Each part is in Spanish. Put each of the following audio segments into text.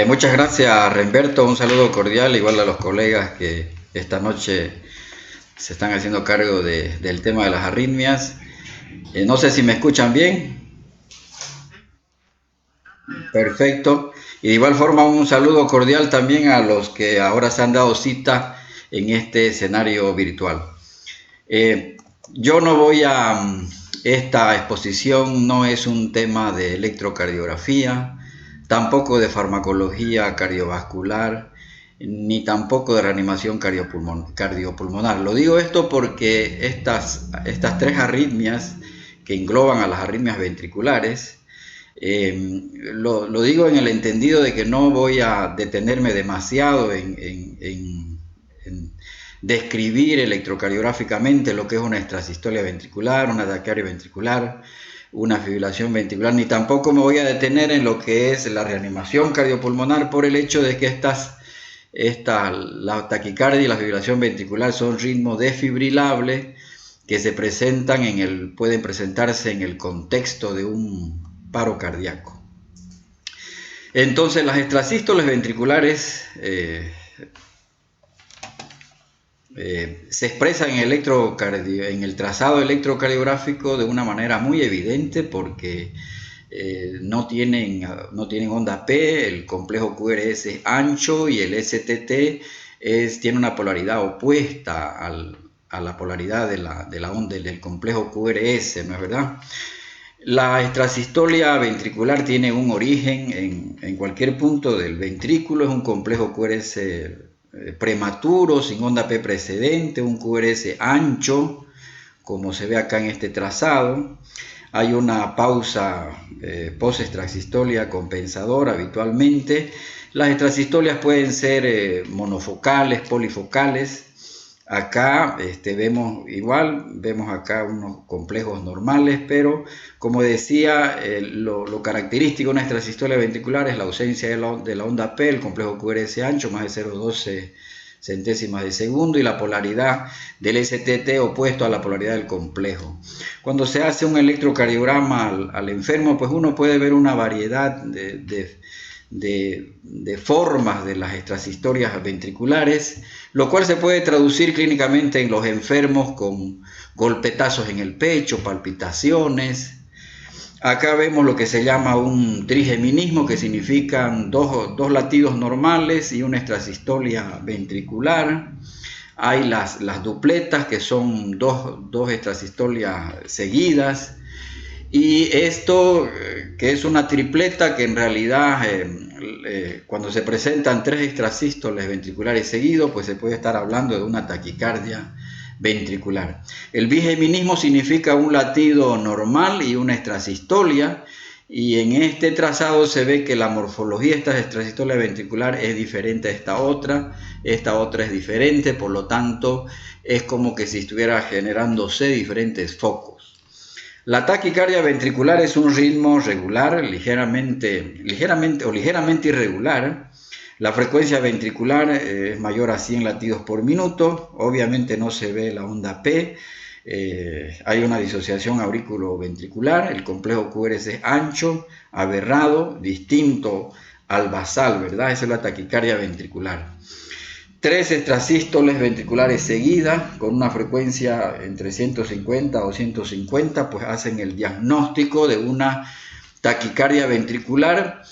Muchas gracias, Renberto. Un saludo cordial, igual a los colegas que esta noche se están haciendo cargo del tema de las arritmias. No sé si me escuchan bien. Perfecto. Y de igual forma un saludo cordial también a los que ahora se han dado cita en este escenario virtual. Yo no voy a... Esta exposición no es un tema de electrocardiografía, tampoco de farmacología cardiovascular, ni tampoco de reanimación cardiopulmonar. Lo digo esto porque estas tres arritmias que engloban a las arritmias ventriculares, lo digo en el entendido de que no voy a detenerme demasiado en describir electrocardiográficamente lo que es una extrasistolia ventricular, una taquicardia ventricular, una fibrilación ventricular, ni tampoco me voy a detener en lo que es la reanimación cardiopulmonar por el hecho de que la taquicardia y la fibrilación ventricular son ritmos desfibrilables que pueden presentarse en el contexto de un paro cardíaco. Entonces las extrasístoles ventriculares se expresan en el trazado electrocardiográfico de una manera muy evidente porque no tienen onda P, el complejo QRS es ancho y el STT tiene una polaridad opuesta a la polaridad de la onda del complejo QRS, ¿no es verdad? La extrasistolia ventricular tiene un origen en cualquier punto del ventrículo, es un complejo QRS prematuro, sin onda P precedente, un QRS ancho, como se ve acá en este trazado. Hay una pausa post-extrasistolia compensadora habitualmente. Las extrasistolias pueden ser monofocales, polifocales. Acá vemos acá unos complejos normales, pero como decía, lo característico de una extrasistolia ventricular es la ausencia de la onda P, el complejo QRS ancho, más de 0,12 centésimas de segundo, y la polaridad del STT opuesto a la polaridad del complejo. Cuando se hace un electrocardiograma al enfermo, pues uno puede ver una variedad de formas de las extrasistorias ventriculares, lo cual se puede traducir clínicamente en los enfermos con golpetazos en el pecho, palpitaciones. Acá vemos lo que se llama un trigeminismo, que significan dos latidos normales y una extrasistolia ventricular. Hay las dupletas, que son dos extrasistolias seguidas. Y esto, que es una tripleta, que en realidad cuando se presentan tres extrasístoles ventriculares seguidos, pues se puede estar hablando de una taquicardia ventricular. El bigeminismo significa un latido normal y una extrasistolia, y en este trazado se ve que la morfología de esta extrasistolia ventricular es diferente a esta otra es diferente, por lo tanto es como que si estuviera generándose diferentes focos. La taquicardia ventricular es un ritmo regular, ligeramente irregular. La frecuencia ventricular es mayor a 100 latidos por minuto. Obviamente no se ve la onda P. Hay una disociación aurículo-ventricular. El complejo QRS es ancho, aberrado, distinto al basal, ¿verdad? Esa es la taquicardia ventricular. Tres extrasístoles ventriculares seguidas con una frecuencia entre 150 o 150, pues hacen el diagnóstico de una taquicardia ventricular.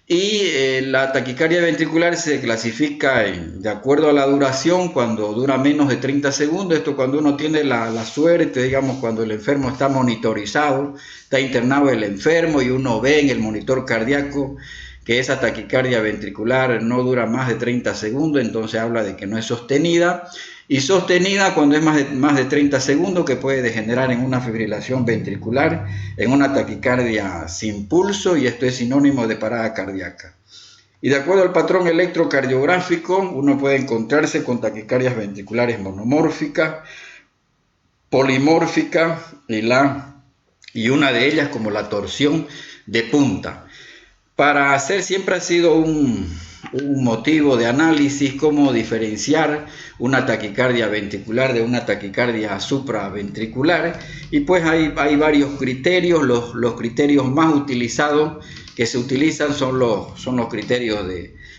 Y la taquicardia ventricular se clasifica de acuerdo a la duración, cuando dura menos de 30 segundos. Esto cuando uno tiene la suerte, digamos, cuando el enfermo está monitorizado, está internado el enfermo y uno ve en el monitor cardíaco que esa taquicardia ventricular no dura más de 30 segundos, entonces habla de que no es sostenida, y sostenida cuando es más de 30 segundos, que puede degenerar en una fibrilación ventricular, en una taquicardia sin pulso, y esto es sinónimo de parada cardíaca. Y de acuerdo al patrón electrocardiográfico, uno puede encontrarse con taquicardias ventriculares monomórficas, polimórficas, y una de ellas como la torsión de punta. Para hacer siempre ha sido un motivo de análisis cómo diferenciar una taquicardia ventricular de una taquicardia supraventricular, y pues hay varios criterios. Los criterios más utilizados que se utilizan son los criterios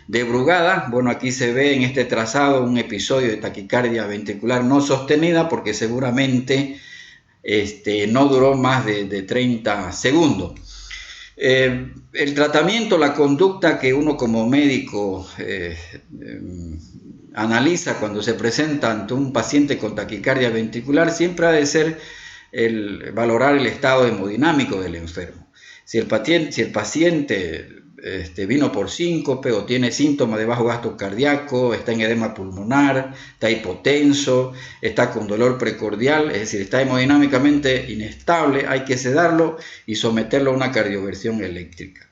de Brugada. Bueno, aquí se ve en este trazado un episodio de taquicardia ventricular no sostenida porque seguramente no duró más de 30 segundos. El tratamiento, la conducta que uno como médico analiza cuando se presenta ante un paciente con taquicardia ventricular siempre ha de ser valorar el estado hemodinámico del enfermo. Si el paciente vino por síncope o tiene síntomas de bajo gasto cardíaco, está en edema pulmonar, está hipotenso, está con dolor precordial, es decir, está hemodinámicamente inestable, hay que sedarlo y someterlo a una cardioversión eléctrica.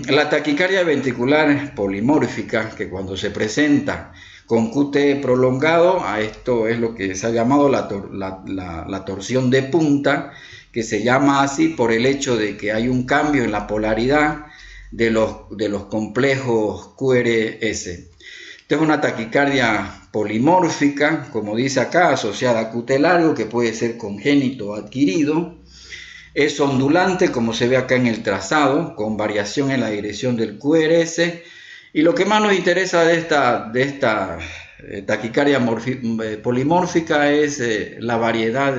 La taquicardia ventricular polimórfica, que cuando se presenta con QT prolongado, a esto es lo que se ha llamado la torsión de punta, que se llama así por el hecho de que hay un cambio en la polaridad de los complejos QRS. Esta es una taquicardia polimórfica, como dice acá, asociada a QT largo, que puede ser congénito o adquirido. Es ondulante, como se ve acá en el trazado, con variación en la dirección del QRS. Y lo que más nos interesa de esta taquicardia polimórfica es la variedad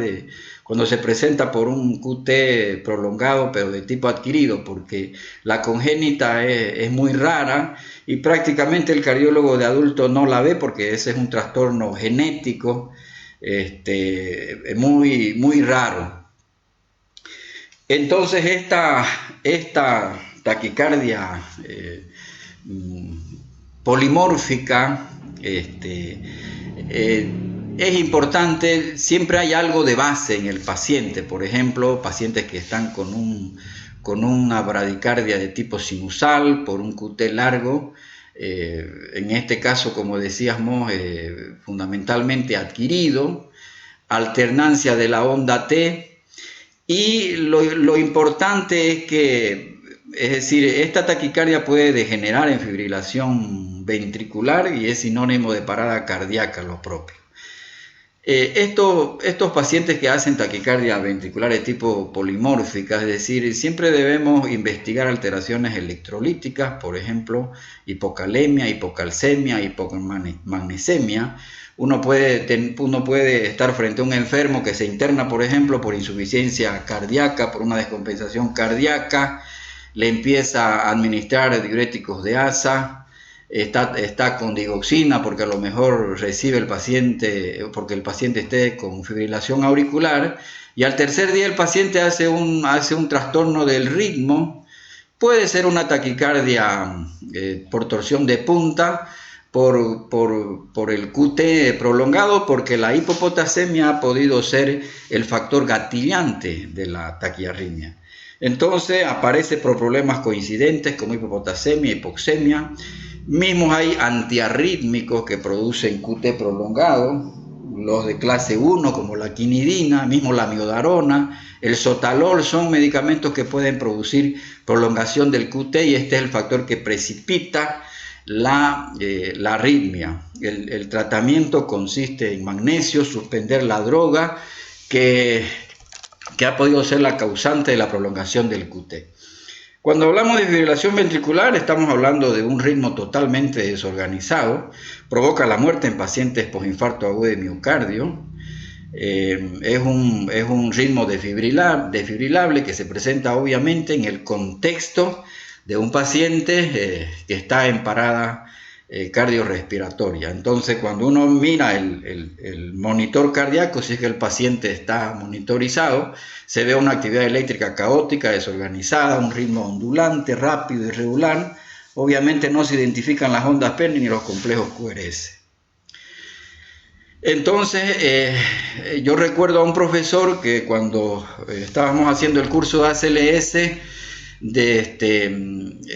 cuando se presenta por un QT prolongado, pero de tipo adquirido, porque la congénita es muy rara y prácticamente el cardiólogo de adulto no la ve porque ese es un trastorno genético muy, muy raro. Entonces esta taquicardia polimórfica es importante, siempre hay algo de base en el paciente. Por ejemplo, pacientes que están con una bradicardia de tipo sinusal por un QT largo, en este caso, como decíamos, fundamentalmente adquirido, alternancia de la onda T. Y lo importante es que, es decir, esta taquicardia puede degenerar en fibrilación ventricular y es sinónimo de parada cardíaca lo propio. Estos pacientes que hacen taquicardia ventricular de tipo polimórfica, es decir, siempre debemos investigar alteraciones electrolíticas, por ejemplo, hipocalemia, hipocalcemia, hipomagnesemia. Uno puede estar frente a un enfermo que se interna, por ejemplo, por insuficiencia cardíaca, por una descompensación cardíaca, le empieza a administrar diuréticos de asa, está con digoxina porque a lo mejor recibe el paciente, porque el paciente esté con fibrilación auricular, y al tercer día el paciente hace un trastorno del ritmo. Puede ser una taquicardia por torsión de punta, por el QT prolongado, porque la hipopotasemia ha podido ser el factor gatillante de la taquiarritmia. Entonces aparece por problemas coincidentes como hipopotasemia, hipoxemia. Mismos hay antiarrítmicos que producen QT prolongado, los de clase 1 como la quinidina, mismo la miodarona, el sotalol, son medicamentos que pueden producir prolongación del QT y este es el factor que precipita la arritmia. El tratamiento consiste en magnesio, suspender la droga que ha podido ser la causante de la prolongación del QT. Cuando hablamos de fibrilación ventricular estamos hablando de un ritmo totalmente desorganizado, provoca la muerte en pacientes posinfarto agudo de miocardio, es un ritmo desfibrilable que se presenta obviamente en el contexto de un paciente que está en parada cardiorrespiratoria. Entonces, cuando uno mira el monitor cardíaco, si es que el paciente está monitorizado, se ve una actividad eléctrica caótica, desorganizada, un ritmo ondulante, rápido, irregular. Obviamente no se identifican las ondas P ni los complejos QRS. Entonces, yo recuerdo a un profesor que cuando estábamos haciendo el curso de ACLS,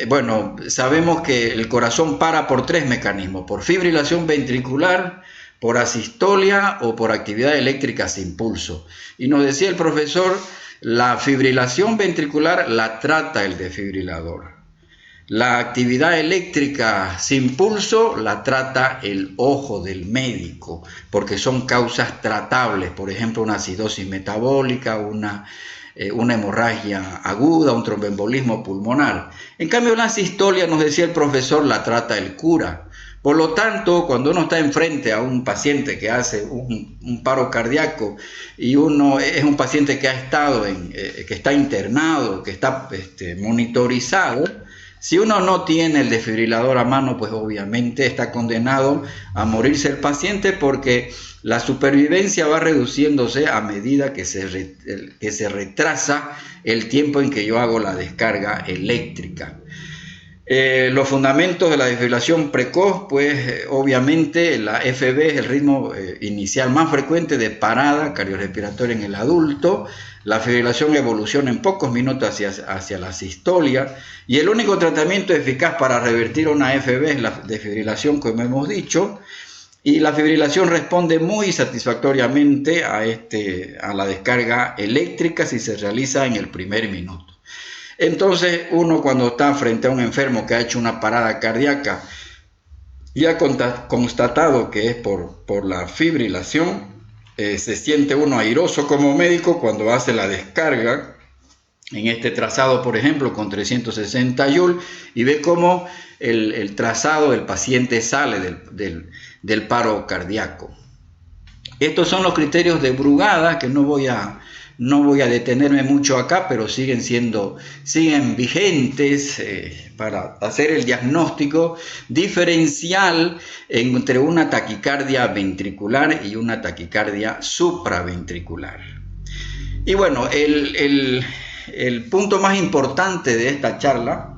bueno, sabemos que el corazón para por 3 mecanismos: por fibrilación ventricular, por asistolia o por actividad eléctrica sin pulso. Y nos decía el profesor, la fibrilación ventricular la trata el desfibrilador. La actividad eléctrica sin pulso la trata el ojo del médico, porque son causas tratables, por ejemplo, una acidosis metabólica, una una hemorragia aguda, un tromboembolismo pulmonar. En cambio, la sistolia, nos decía el profesor, la trata el cura. Por lo tanto, cuando uno está enfrente a un paciente que hace un paro cardíaco y uno es un paciente que ha estado que está internado, que está monitorizado, si uno no tiene el desfibrilador a mano, pues obviamente está condenado a morirse el paciente, porque la supervivencia va reduciéndose a medida que se retrasa el tiempo en que yo hago la descarga eléctrica. Los fundamentos de la desfibrilación precoz, pues obviamente la FB es el ritmo inicial más frecuente de parada cardiorrespiratoria en el adulto. La fibrilación evoluciona en pocos minutos hacia la sistolia, y el único tratamiento eficaz para revertir una FB es la desfibrilación, como hemos dicho, y la fibrilación responde muy satisfactoriamente a la descarga eléctrica si se realiza en el primer minuto. Entonces, uno cuando está frente a un enfermo que ha hecho una parada cardíaca y ha constatado que es por la fibrilación, se siente uno airoso como médico cuando hace la descarga en este trazado, por ejemplo, con 360 Joule, y ve cómo el trazado del paciente sale del paro cardíaco. Estos son los criterios de Brugada, que no voy a detenerme mucho acá, pero siguen vigentes para hacer el diagnóstico diferencial entre una taquicardia ventricular y una taquicardia supraventricular. Y bueno, el punto más importante de esta charla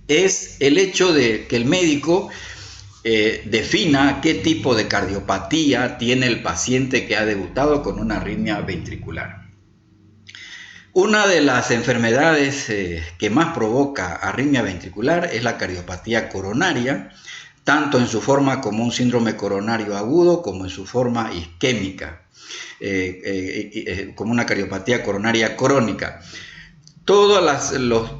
es el hecho de que el médico defina qué tipo de cardiopatía tiene el paciente que ha debutado con una arritmia ventricular. Una de las enfermedades que más provoca arritmia ventricular es la cardiopatía coronaria, tanto en su forma como un síndrome coronario agudo como en su forma isquémica, como una cardiopatía coronaria crónica. Todos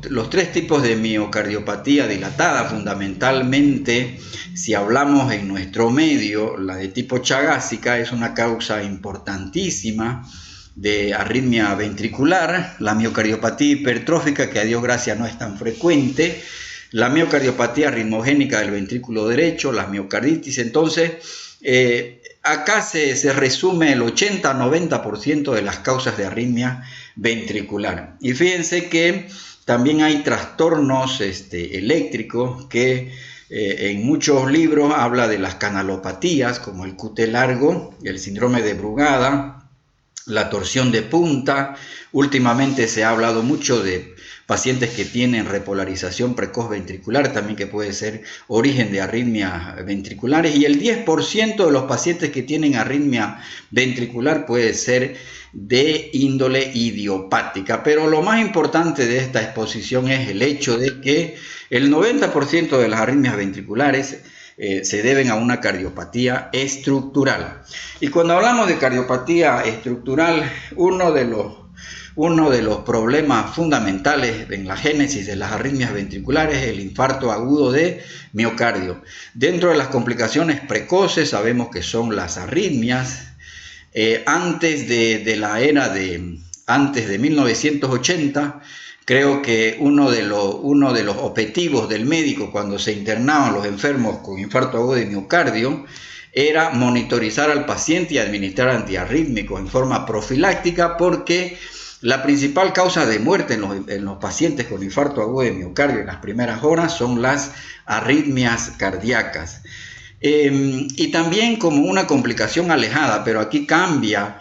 los tres tipos de miocardiopatía dilatada, fundamentalmente, si hablamos en nuestro medio, la de tipo chagásica es una causa importantísima de arritmia ventricular, la miocardiopatía hipertrófica, que a Dios gracias no es tan frecuente, la miocardiopatía ritmogénica del ventrículo derecho, las miocarditis. Entonces, acá se resume el 80-90% de las causas de arritmia ventricular. Y fíjense que también hay trastornos eléctricos que en muchos libros habla de las canalopatías, como el QT largo, el síndrome de Brugada, la torsión de punta. Últimamente se ha hablado mucho de pacientes que tienen repolarización precoz ventricular, también que puede ser origen de arritmias ventriculares, y el 10% de los pacientes que tienen arritmia ventricular puede ser de índole idiopática. Pero lo más importante de esta exposición es el hecho de que el 90% de las arritmias ventriculares se deben a una cardiopatía estructural. Y cuando hablamos de cardiopatía estructural, uno de los problemas fundamentales en la génesis de las arritmias ventriculares es el infarto agudo de miocardio. Dentro de las complicaciones precoces sabemos que son las arritmias. Antes de 1980, creo que uno de los objetivos del médico cuando se internaban los enfermos con infarto agudo de miocardio era monitorizar al paciente y administrar antiarrítmicos en forma profiláctica, porque la principal causa de muerte en los pacientes con infarto agudo de miocardio en las primeras horas son las arritmias cardíacas. Y también como una complicación alejada, pero aquí cambia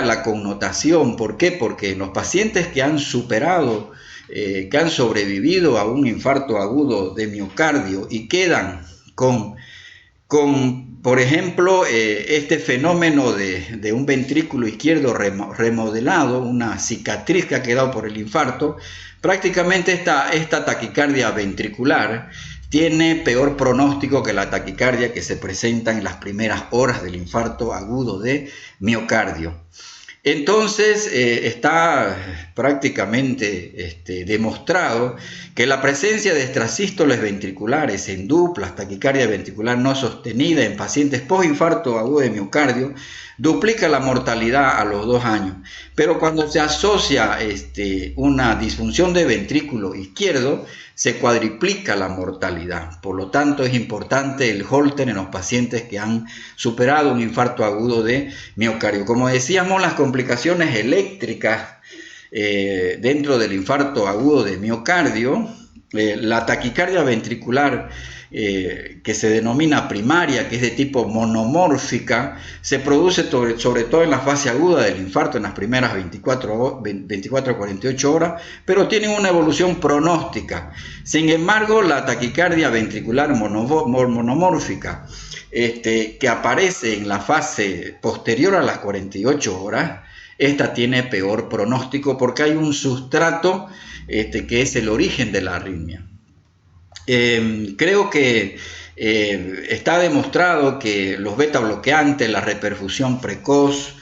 la connotación. ¿Por qué? Porque en los pacientes que han superado, que han sobrevivido a un infarto agudo de miocardio y quedan con por ejemplo, este fenómeno de un ventrículo izquierdo remodelado, una cicatriz que ha quedado por el infarto, prácticamente esta taquicardia ventricular tiene peor pronóstico que la taquicardia que se presenta en las primeras horas del infarto agudo de miocardio. Entonces, está prácticamente demostrado que la presencia de extrasístoles ventriculares en duplas, taquicardia ventricular no sostenida en pacientes postinfarto agudo de miocardio, duplica la mortalidad a los 2 años. Pero cuando se asocia una disfunción de ventrículo izquierdo, se cuadriplica la mortalidad. Por lo tanto, es importante el Holter en los pacientes que han superado un infarto agudo de miocardio. Como decíamos, las complicaciones eléctricas dentro del infarto agudo de miocardio, la taquicardia ventricular que se denomina primaria, que es de tipo monomórfica, se produce sobre todo en la fase aguda del infarto, en las primeras 24 a 48 horas, pero tiene una evolución pronóstica. Sin embargo, la taquicardia ventricular monomórfica, que aparece en la fase posterior a las 48 horas, esta tiene peor pronóstico porque hay un sustrato que es el origen de la arritmia. Creo que está demostrado que los beta bloqueantes, la reperfusión precoz,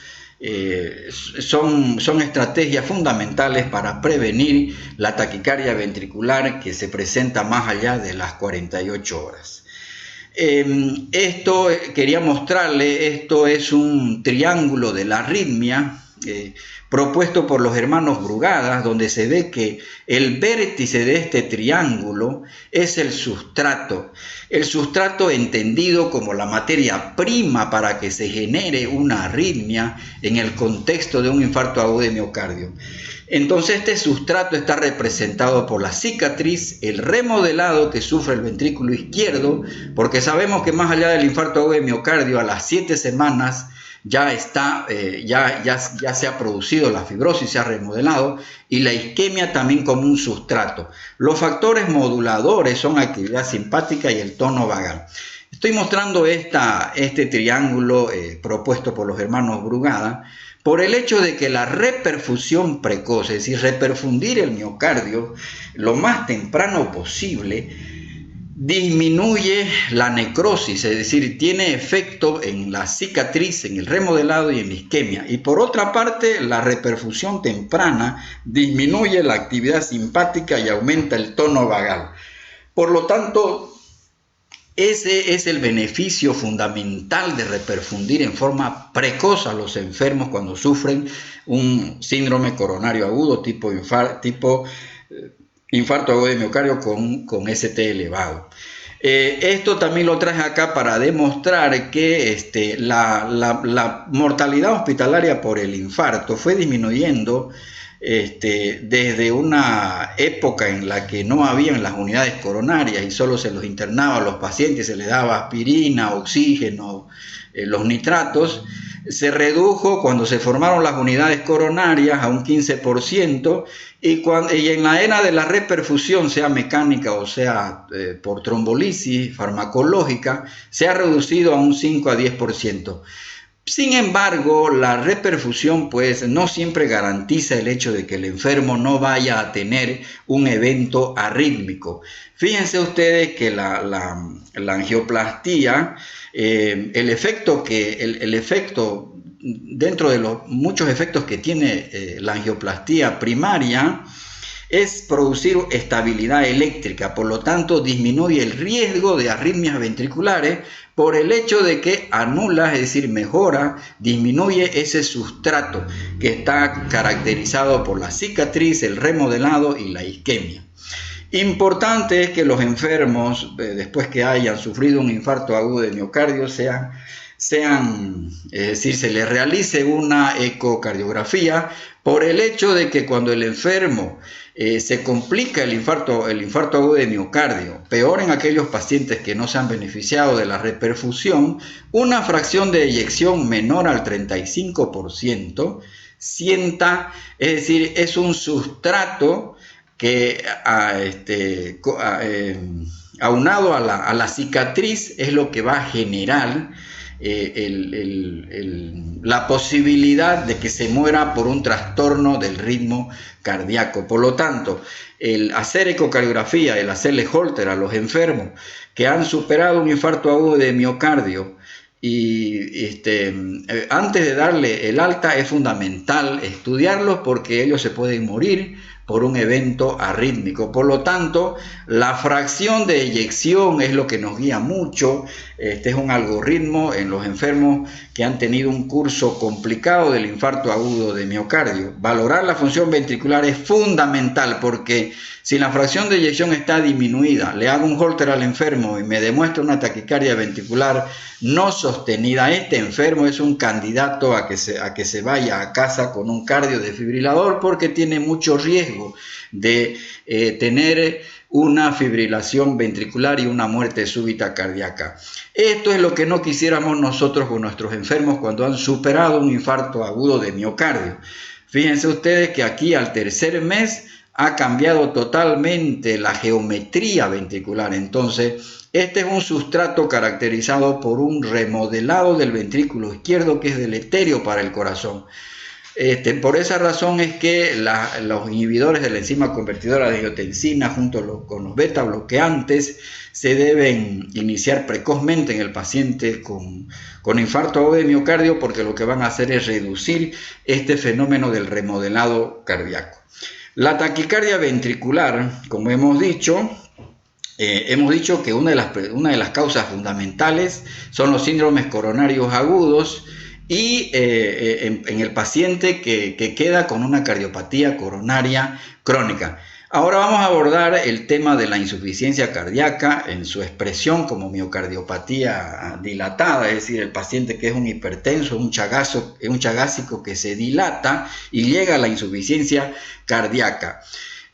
son estrategias fundamentales para prevenir la taquicardia ventricular que se presenta más allá de las 48 horas. Esto quería mostrarle, esto es un triángulo de la arritmia propuesto por los hermanos Brugada, donde se ve que el vértice de este triángulo es el sustrato entendido como la materia prima para que se genere una arritmia en el contexto de un infarto agudo de miocardio. Entonces este sustrato está representado por la cicatriz, el remodelado que sufre el ventrículo izquierdo, porque sabemos que más allá del infarto agudo de miocardio, a las 7 semanas ya se ha producido la fibrosis, se ha remodelado, y la isquemia también como un sustrato. Los factores moduladores son actividad simpática y el tono vagal. Estoy mostrando este triángulo propuesto por los hermanos Brugada por el hecho de que la reperfusión precoz, es decir, reperfundir el miocardio lo más temprano posible, disminuye la necrosis, es decir, tiene efecto en la cicatriz, en el remodelado y en la isquemia. Y por otra parte, la reperfusión temprana disminuye la actividad simpática y aumenta el tono vagal. Por lo tanto, ese es el beneficio fundamental de reperfundir en forma precoz a los enfermos cuando sufren un síndrome coronario agudo tipo infarto agudo de miocardio con ST elevado. Esto también lo traje acá para demostrar que la mortalidad hospitalaria por el infarto fue disminuyendo desde una época en la que no habían las unidades coronarias y solo se los internaba a los pacientes, se les daba aspirina, oxígeno, los nitratos. Se redujo cuando se formaron las unidades coronarias a un 15% y en la era de la reperfusión, sea mecánica o sea por trombolisis farmacológica, se ha reducido a un 5 a 10%. Sin embargo, la reperfusión pues no siempre garantiza el hecho de que el enfermo no vaya a tener un evento arrítmico. Fíjense ustedes que la angioplastía, el efecto dentro de los muchos efectos que tiene la angioplastía primaria es producir estabilidad eléctrica, por lo tanto disminuye el riesgo de arritmias ventriculares por el hecho de que anula, es decir, mejora, disminuye ese sustrato que está caracterizado por la cicatriz, el remodelado y la isquemia. Importante es que los enfermos, después que hayan sufrido un infarto agudo de miocardio, es decir, se les realice una ecocardiografía por el hecho de que cuando el enfermo se complica el infarto agudo de miocardio, peor en aquellos pacientes que no se han beneficiado de la reperfusión, una fracción de eyección menor al 35%, es decir, es un sustrato que aunado a la cicatriz es lo que va a generar la posibilidad de que se muera por un trastorno del ritmo cardíaco. Por lo tanto, el hacer ecocardiografía, el hacerle Holter a los enfermos que han superado un infarto agudo de miocardio Antes de darle el alta es fundamental estudiarlos porque ellos se pueden morir por un evento arrítmico. Por lo tanto, la fracción de eyección es lo que nos guía mucho. Este es un algoritmo en los enfermos que han tenido un curso complicado del infarto agudo de miocardio. Valorar la función ventricular es fundamental porque si la fracción de eyección está disminuida, le hago un Holter al enfermo y me demuestra una taquicardia ventricular no sostenida, este enfermo es un candidato a que se vaya a casa con un cardiodesfibrilador porque tiene mucho riesgo de tener una fibrilación ventricular y una muerte súbita cardíaca. Esto es lo que no quisiéramos nosotros con nuestros enfermos cuando han superado un infarto agudo de miocardio. Fíjense ustedes que aquí al tercer mes ha cambiado totalmente la geometría ventricular. Entonces, este es un sustrato caracterizado por un remodelado del ventrículo izquierdo que es deleterio para el corazón. Por esa razón es que los inhibidores de la enzima convertidora de angiotensina junto con los beta bloqueantes se deben iniciar precozmente en el paciente con infarto agudo de miocardio porque lo que van a hacer es reducir este fenómeno del remodelado cardíaco. La taquicardia ventricular, como hemos dicho que una de las causas fundamentales son los síndromes coronarios agudos y en el paciente que queda con una cardiopatía coronaria crónica. Ahora vamos a abordar el tema de la insuficiencia cardíaca en su expresión como miocardiopatía dilatada, es decir, el paciente que es un hipertenso, un chagásico que se dilata y llega a la insuficiencia cardíaca.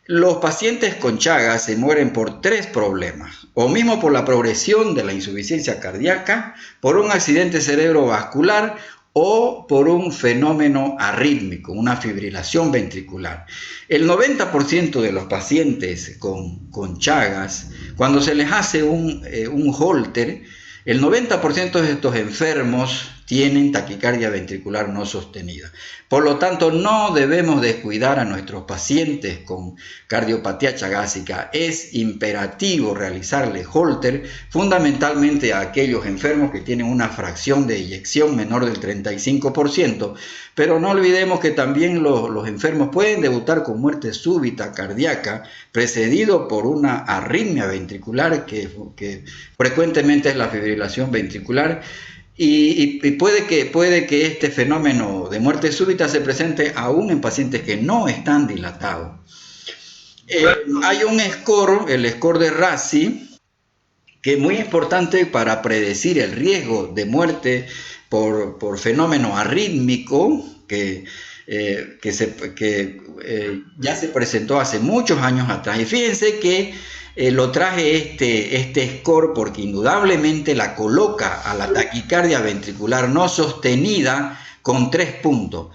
Los pacientes con Chagas se mueren por 3 problemas, o mismo por la progresión de la insuficiencia cardíaca, por un accidente cerebrovascular o por un fenómeno arrítmico, una fibrilación ventricular. El 90% de los pacientes con Chagas, cuando se les hace un Holter, el 90% de estos enfermos tienen taquicardia ventricular no sostenida. Por lo tanto, no debemos descuidar a nuestros pacientes con cardiopatía chagásica. Es imperativo realizarle Holter, fundamentalmente a aquellos enfermos que tienen una fracción de eyección menor del 35%. Pero no olvidemos que también los enfermos pueden debutar con muerte súbita cardíaca, precedido por una arritmia ventricular, que frecuentemente es la fibrilación ventricular. Y puede que este fenómeno de muerte súbita se presente aún en pacientes que no están dilatados. Hay un score, el score de RASI, que es muy importante para predecir el riesgo de muerte por fenómeno arrítmico que ya se presentó hace muchos años atrás. Y fíjense que lo traje este score porque indudablemente la coloca a la taquicardia ventricular no sostenida con 3 puntos.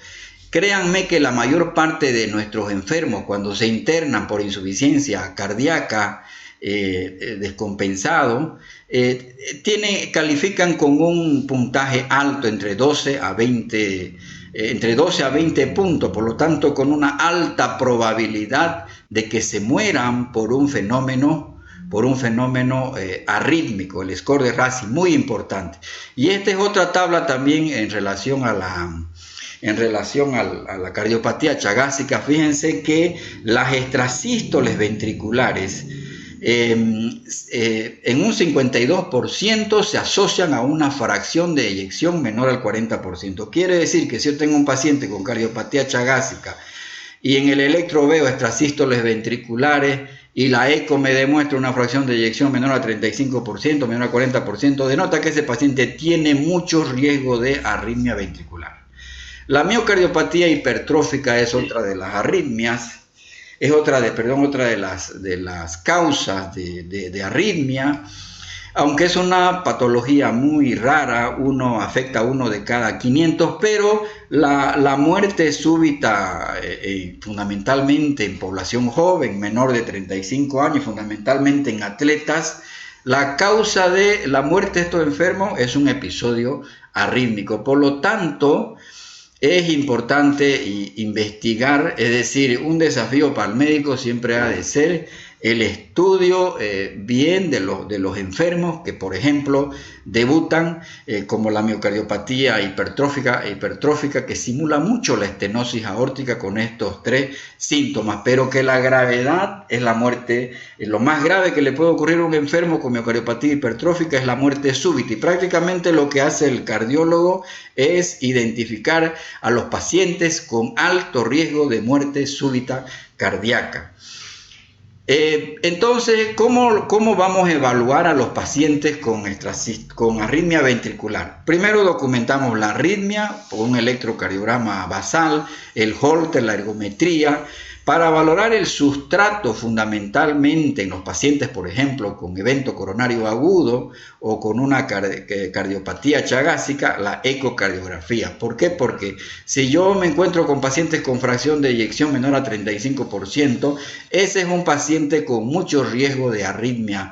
Créanme que la mayor parte de nuestros enfermos cuando se internan por insuficiencia cardíaca descompensado, califican con un puntaje alto entre 12 a 20 puntos, por lo tanto con una alta probabilidad de que se mueran por un fenómeno arrítmico, el score de RASI, muy importante. Y esta es otra tabla también en relación a la cardiopatía chagásica. Fíjense que las extrasístoles ventriculares en un 52% se asocian a una fracción de eyección menor al 40%. Quiere decir que si yo tengo un paciente con cardiopatía chagásica y en el electro veo extrasístoles ventriculares y la eco me demuestra una fracción de eyección menor al 35%, menor al 40%, denota que ese paciente tiene mucho riesgo de arritmia ventricular. La miocardiopatía hipertrófica es otra de las arritmias. Es otra de las causas de arritmia, aunque es una patología muy rara, afecta a 1 de cada 500, pero la muerte súbita, fundamentalmente en población joven, menor de 35 años, fundamentalmente en atletas, la causa de la muerte de estos enfermos es un episodio arrítmico. Por lo tanto, es importante investigar, es decir, un desafío para el médico siempre ha de ser el estudio bien de los enfermos que, por ejemplo, debutan como la miocardiopatía hipertrófica, que simula mucho la estenosis aórtica con estos 3 síntomas, pero que la gravedad es la muerte. Lo más grave que le puede ocurrir a un enfermo con miocardiopatía hipertrófica es la muerte súbita, y prácticamente lo que hace el cardiólogo es identificar a los pacientes con alto riesgo de muerte súbita cardíaca. Entonces, ¿cómo vamos a evaluar a los pacientes con arritmia ventricular? Primero documentamos la arritmia con un electrocardiograma basal, el Holter, la ergometría, para valorar el sustrato fundamentalmente en los pacientes, por ejemplo, con evento coronario agudo o con una cardiopatía chagásica, la ecocardiografía. ¿Por qué? Porque si yo me encuentro con pacientes con fracción de eyección menor a 35%, ese es un paciente con mucho riesgo de arritmia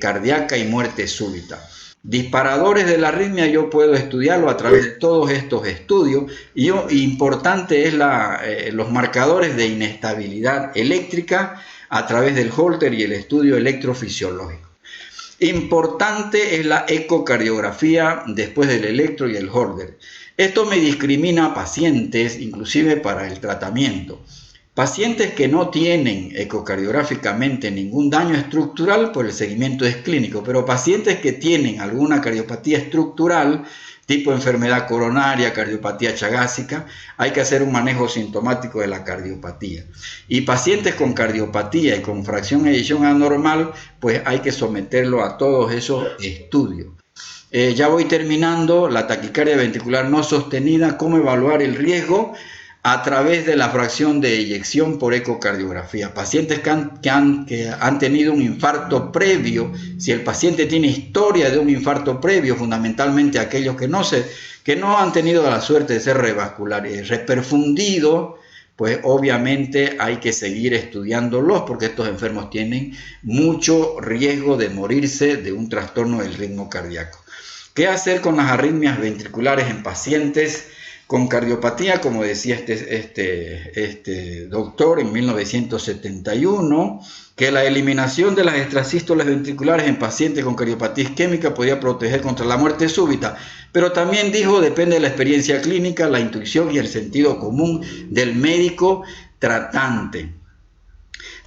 cardíaca y muerte súbita. Disparadores de la arritmia yo puedo estudiarlo a través de todos estos estudios, y importante es los marcadores de inestabilidad eléctrica a través del Holter y el estudio electrofisiológico. Importante es la ecocardiografía después del electro y el Holter. Esto me discrimina a pacientes, inclusive para el tratamiento. Pacientes que no tienen ecocardiográficamente ningún daño estructural, pues el seguimiento es clínico, pero pacientes que tienen alguna cardiopatía estructural, tipo enfermedad coronaria, cardiopatía chagásica, hay que hacer un manejo sintomático de la cardiopatía. Y pacientes con cardiopatía y con fracción de eyección anormal, pues hay que someterlo a todos esos estudios. Ya voy terminando. La taquicardia ventricular no sostenida, ¿cómo evaluar el riesgo? A través de la fracción de eyección por ecocardiografía. Pacientes que han tenido un infarto previo, si el paciente tiene historia de un infarto previo, fundamentalmente aquellos que no han tenido la suerte de ser reperfundido, pues obviamente hay que seguir estudiándolos, porque estos enfermos tienen mucho riesgo de morirse de un trastorno del ritmo cardíaco. ¿Qué hacer con las arritmias ventriculares en pacientes con cardiopatía? Como decía este doctor en 1971, que la eliminación de las extrasístoles ventriculares en pacientes con cardiopatía isquémica podía proteger contra la muerte súbita, pero también dijo, depende de la experiencia clínica, la intuición y el sentido común del médico tratante.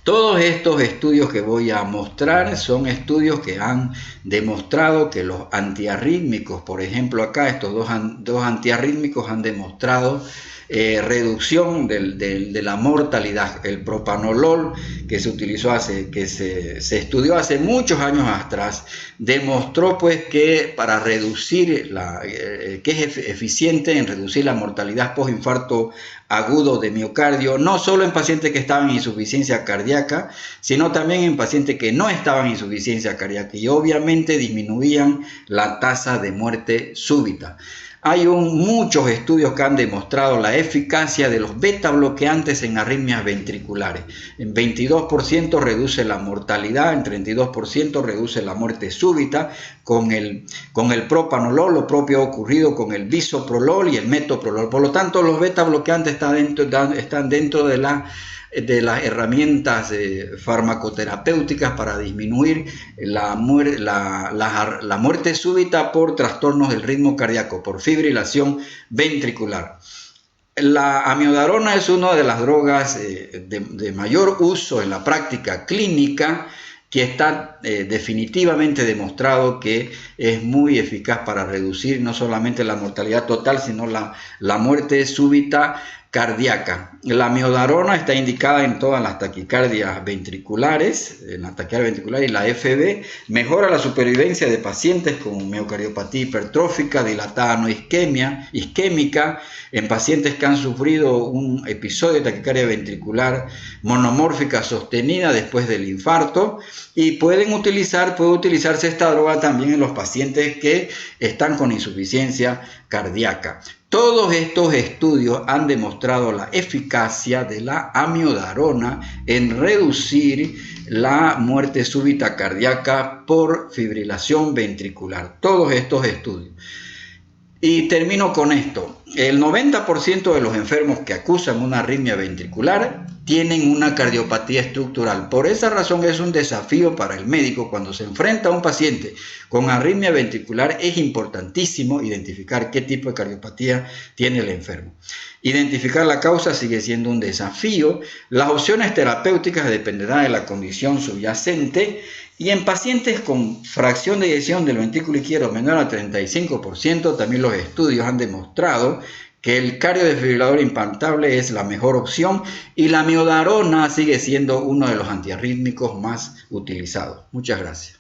Todos estos estudios que voy a mostrar son estudios que han demostrado que los antiarrítmicos, por ejemplo acá estos dos antiarrítmicos han demostrado reducción de la mortalidad. El propanolol, que se estudió hace muchos años atrás, demostró pues que para reducir que es eficiente en reducir la mortalidad postinfarto agudo de miocardio, no solo en pacientes que estaban en insuficiencia cardíaca, sino también en pacientes que no estaban en insuficiencia cardíaca, y obviamente disminuían la tasa de muerte súbita. Hay muchos estudios que han demostrado la eficacia de los beta bloqueantes en arritmias ventriculares. En 22% reduce la mortalidad, en 32% reduce la muerte súbita. Con el propanolol, lo propio ha ocurrido con el bisoprolol y el metoprolol. Por lo tanto, los beta bloqueantes están dentro de las herramientas farmacoterapéuticas para disminuir la muerte súbita por trastornos del ritmo cardíaco, por fibrilación ventricular. La amiodarona es una de las drogas de mayor uso en la práctica clínica, que está definitivamente demostrado que es muy eficaz para reducir no solamente la mortalidad total, sino la muerte súbita cardíaca. La amiodarona está indicada en todas las taquicardias ventriculares, en la taquicardia ventricular y la FB. Mejora la supervivencia de pacientes con miocardiopatía hipertrófica dilatada no isquémica, en pacientes que han sufrido un episodio de taquicardia ventricular monomórfica sostenida después del infarto, y puede utilizarse esta droga también en los pacientes que están con insuficiencia cardíaca. Todos estos estudios han demostrado la eficacia de la amiodarona en reducir la muerte súbita cardíaca por fibrilación ventricular. Todos estos estudios. Y termino con esto. El 90% de los enfermos que acusan una arritmia ventricular tienen una cardiopatía estructural. Por esa razón es un desafío para el médico cuando se enfrenta a un paciente con arritmia ventricular. Es importantísimo identificar qué tipo de cardiopatía tiene el enfermo. Identificar la causa sigue siendo un desafío. Las opciones terapéuticas dependerán de la condición subyacente. Y en pacientes con fracción de eyección del ventrículo izquierdo menor al 35%, también los estudios han demostrado que el cardiodesfibrilador implantable es la mejor opción y la miodarona sigue siendo uno de los antiarrítmicos más utilizados. Muchas gracias.